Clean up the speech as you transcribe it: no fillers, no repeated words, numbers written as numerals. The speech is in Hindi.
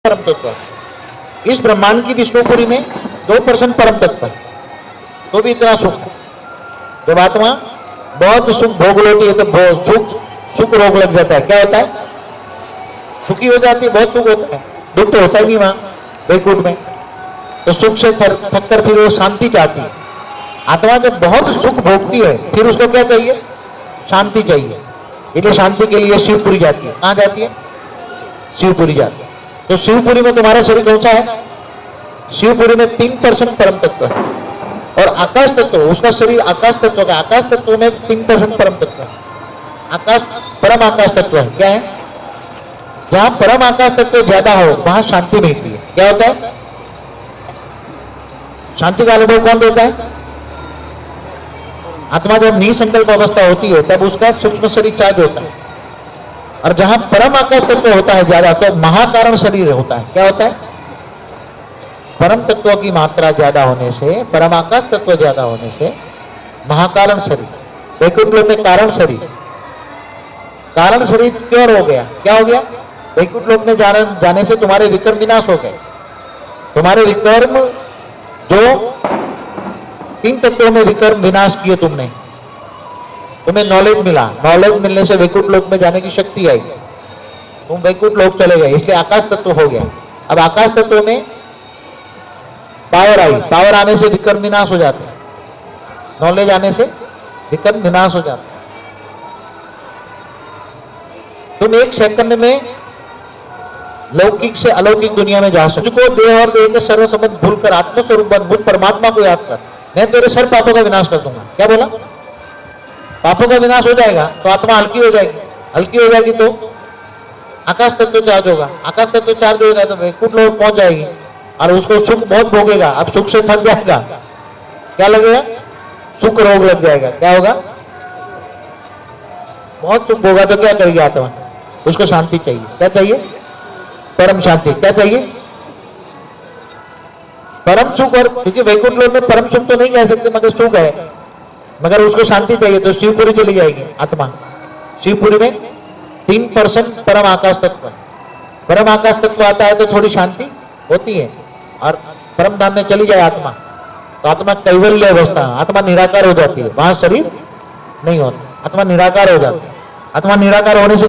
परम तत्व है। इस ब्रह्मांड की विष्णुपुरी में 2% परम तत्व है, तो भी इतना सुख। जब आत्मा बहुत सुख भोग लेती है तो सुख रोग लग जाता है। क्या होता है? सुखी हो जाती है, बहुत सुख होता है, दुख तो होता ही नहीं वहां वैकुंठ में। तो सुख से थक कर फिर वो शांति चाहती है। आत्मा जब बहुत सुख भोगती है फिर उसको क्या चाहिए? शांति चाहिए। इसलिए शांति के लिए शिवपुरी जाती है। कहां जाती है? शिवपुरी जाती है। तो शिवपुरी में तुम्हारा शरीर कौन सा है? शिवपुरी में 3% परम तत्व है और आकाश तत्व, उसका शरीर आकाश तत्व का। आकाश तत्व में 3% परम तत्व है। आकाश परम आकाश तत्व है। क्या है? जहां परम आकाश तत्व ज्यादा हो वहां शांति मिलती है। क्या होता है? शांति का अनुभव कौन देता है? आत्मा जब निसंकल्प अवस्था होती है तब उसका सूक्ष्म शरीर चार्ज होता है। और जहां परम आकाश तत्व होता है ज्यादा तो महाकारण शरीर होता है। क्या होता है? परम तत्व की मात्रा ज्यादा होने से, परम आकाश तत्व ज्यादा होने से महाकारण शरीर। वैकुंठ लोक में कारण शरीर। कारण शरीर क्यों हो गया? क्या हो गया? वैकुंठ लोक में जाने से तुम्हारे विकर्म विनाश हो गए। तुम्हारे विकर्म जो 3 तत्वों में विकर्म विनाश किए तुमने, तुम्हें नॉलेज मिला। नॉलेज मिलने से वैकुंठ लोक में जाने की शक्ति आई, तुम वैकुंठ लोक चले गए, इसलिए आकाश तत्व हो गया। अब आकाश तत्व में पावर आई, पावर आने से विकर्म विनाश हो जाते हैं। नॉलेज आने से विकर्म विनाश हो जाते हैं। तुम 1 सेकंड में लौकिक से अलौकिक दुनिया में जा सकते। को देह और देह के सर्व संबंध भूलकर आत्मस्वरूप मुझ परमात्मा को याद कर, मैं तेरे सर पापों का विनाश कर दूंगा। क्या बोला? पापों का विनाश हो जाएगा तो आत्मा हल्की हो जाएगी। हल्की हो जाएगी तो आकाश तत्व चार्ज होगा। आकाश तत्व चार्ज होगा तो वैकुंठ लोक पहुंच जाएगी और उसको सुख बहुत भोगेगा। अब सुख से थक जाएगा, क्या लगेगा? सुख रोग लग जाएगा। क्या होगा? बहुत सुख भोगा तो क्या करेगी आत्मा? उसको शांति चाहिए। क्या चाहिए? परम शांति। क्या चाहिए? परम सुख। और क्योंकि वैकुंठ लोक में परम सुख तो नहीं कह सकते मगर सुख है, मगर उसको शांति चाहिए तो शिवपुरी चली जाएगी आत्मा। शिवपुरी में 3% परम आकाश तत्व है। परम आकाश तत्व आता है तो थोड़ी शांति होती है और परम धाम में चली जाए आत्मा तो आत्मा कैवल्य अवस्था, आत्मा निराकार हो जाती है। वहां शरीर नहीं होता, आत्मा निराकार हो जाती है। आत्मा निराकार होने से